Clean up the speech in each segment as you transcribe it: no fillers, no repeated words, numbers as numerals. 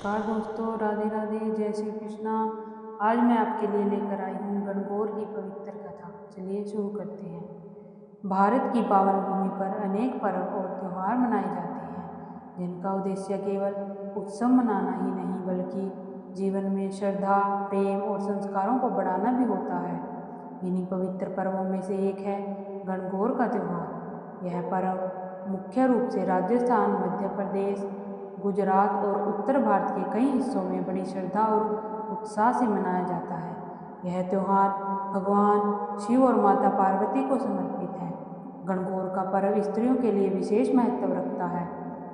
नमस्कार दोस्तों, राधे राधे, जय श्री कृष्णा। आज मैं आपके लिए लेकर आई हूँ गणगौर की पवित्र कथा। चलिए शुरू करते हैं। भारत की पावन भूमि पर अनेक पर्व और त्योहार मनाए जाते हैं, जिनका उद्देश्य केवल उत्सव मनाना ही नहीं बल्कि जीवन में श्रद्धा, प्रेम और संस्कारों को बढ़ाना भी होता है। इन्हीं पवित्र पर्वों में से एक है गणगौर का त्योहार। यह पर्व मुख्य रूप से राजस्थान, मध्य प्रदेश, गुजरात और उत्तर भारत के कई हिस्सों में बड़ी श्रद्धा और उत्साह से मनाया जाता है। यह त्योहार भगवान शिव और माता पार्वती को समर्पित है। गणगौर का पर्व स्त्रियों के लिए विशेष महत्व रखता है।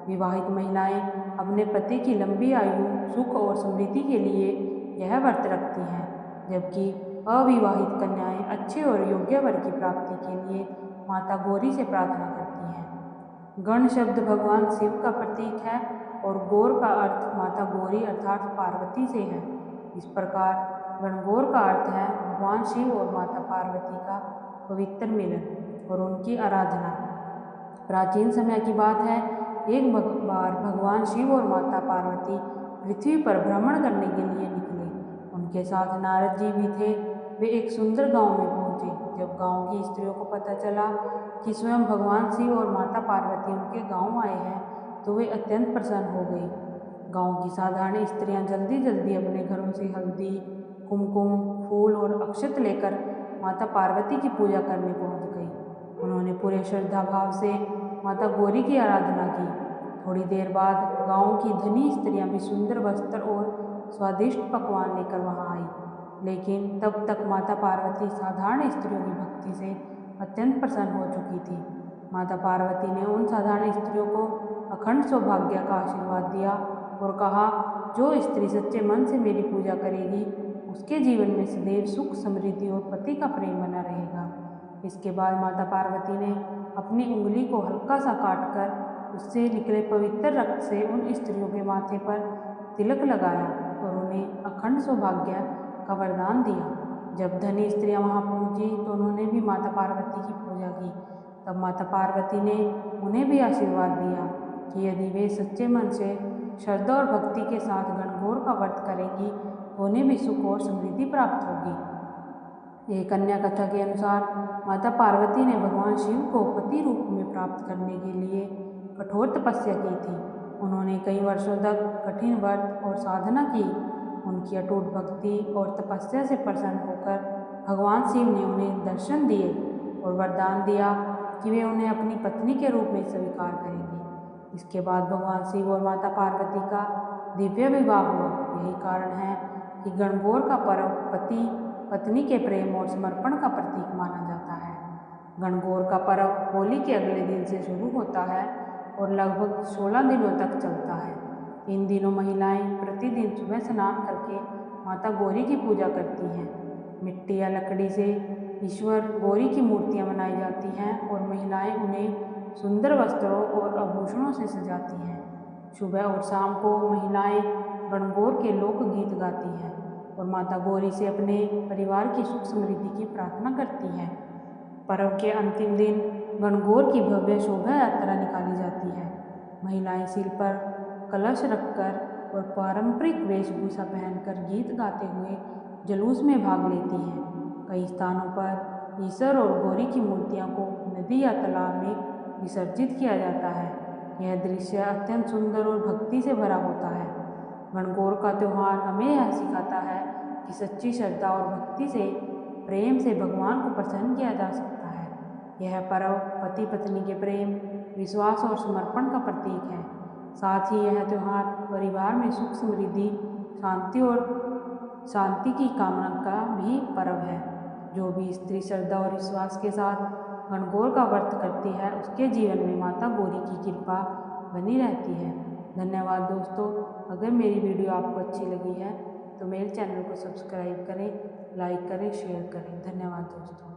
विवाहित महिलाएं अपने पति की लंबी आयु, सुख और समृद्धि के लिए यह व्रत रखती हैं, जबकि अविवाहित कन्याएं अच्छे और योग्य वर की प्राप्ति के लिए माता गौरी से प्रार्थना करती हैं। गण शब्द भगवान शिव का प्रतीक है और गौर का अर्थ माता गौरी अर्थात पार्वती से है। इस प्रकार गणगौर का अर्थ है भगवान शिव और माता पार्वती का पवित्र मिलन और उनकी आराधना। प्राचीन समय की बात है, एक बार भगवान शिव और माता पार्वती पृथ्वी पर भ्रमण करने के लिए निकले। उनके साथ नारद जी भी थे। वे एक सुंदर गांव में पहुंचे। जब गांव की स्त्रियों को पता चला कि स्वयं भगवान शिव और माता पार्वती उनके गांव आए हैं, तो वे अत्यंत प्रसन्न हो गई। गांव की साधारण स्त्रियां जल्दी जल्दी अपने घरों से हल्दी, कुमकुम, फूल और अक्षत लेकर माता पार्वती की पूजा करने पहुंच गई। उन्होंने पूरे श्रद्धा भाव से माता गौरी की आराधना की। थोड़ी देर बाद गांव की धनी स्त्रियां भी सुंदर वस्त्र और स्वादिष्ट पकवान लेकर वहां आई, लेकिन तब तक माता पार्वती साधारण स्त्रियों की भक्ति से अत्यंत प्रसन्न हो चुकी थी। माता पार्वती ने उन साधारण स्त्रियों को अखंड सौभाग्य का आशीर्वाद दिया और कहा, जो स्त्री सच्चे मन से मेरी पूजा करेगी उसके जीवन में सदैव सुख, समृद्धि और पति का प्रेम बना रहेगा। इसके बाद माता पार्वती ने अपनी उंगली को हल्का सा काटकर उससे निकले पवित्र रक्त से उन स्त्रियों के माथे पर तिलक लगाया और उन्हें अखंड सौभाग्य का वरदान दिया। जब धनी स्त्रियां वहां पहुंची तो उन्होंने भी माता पार्वती की पूजा की। तब माता पार्वती ने उन्हें भी आशीर्वाद दिया कि यदि वे सच्चे मन से श्रद्धा और भक्ति के साथ गणगौर का व्रत करेंगी तो उन्हें भी सुख और समृद्धि प्राप्त होगी। एक अन्य कथा के अनुसार माता पार्वती ने भगवान शिव को पति रूप में प्राप्त करने के लिए कठोर तपस्या की थी। उन्होंने कई वर्षों तक कठिन व्रत और साधना की। उनकी अटूट भक्ति और तपस्या से प्रसन्न होकर भगवान शिव ने उन्हें दर्शन दिए और वरदान दिया कि वे उन्हें अपनी पत्नी के रूप में स्वीकार करेंगे। इसके बाद भगवान शिव और माता पार्वती का दिव्य विवाह हुआ। यही कारण है कि गणगौर का पर्व पति पत्नी के प्रेम और समर्पण का प्रतीक माना जाता है। गणगौर का पर्व होली के अगले दिन से शुरू होता है और लगभग 16 दिनों तक चलता है। इन दिनों महिलाएं प्रतिदिन सुबह स्नान करके माता गौरी की पूजा करती हैं। मिट्टी या लकड़ी से ईश्वर गौरी की मूर्तियां बनाई जाती हैं और महिलाएं उन्हें सुंदर वस्त्रों और आभूषणों से सजाती हैं। सुबह और शाम को महिलाएं गणगौर के लोकगीत गाती हैं और माता गौरी से अपने परिवार की सुख समृद्धि की प्रार्थना करती हैं। पर्व के अंतिम दिन गणगौर की भव्य शोभा यात्रा निकाली जाती है। महिलाएं सिर पर कलश रखकर और पारंपरिक वेशभूषा पहनकर गीत गाते हुए जुलूस में भाग लेती हैं। कई स्थानों पर ईश्वर और गौरी की मूर्तियों को नदी या तालाब में विसर्जित किया जाता है। यह दृश्य अत्यंत सुंदर और भक्ति से भरा होता है। गणगौर का त्योहार हमें यह सिखाता है कि सच्ची श्रद्धा और भक्ति से, प्रेम से भगवान को प्रसन्न किया जा सकता है। यह पर्व पति पत्नी के प्रेम, विश्वास और समर्पण का प्रतीक है। साथ ही यह त्योहार परिवार में सुख, समृद्धि, शांति की कामना का भी पर्व है। जो भी स्त्री श्रद्धा और विश्वास के साथ गणगौर का व्रत करती है उसके जीवन में माता गौरी की कृपा बनी रहती है। धन्यवाद दोस्तों। अगर मेरी वीडियो आपको अच्छी लगी है तो मेरे चैनल को सब्सक्राइब करें, लाइक करें, शेयर करें। धन्यवाद दोस्तों।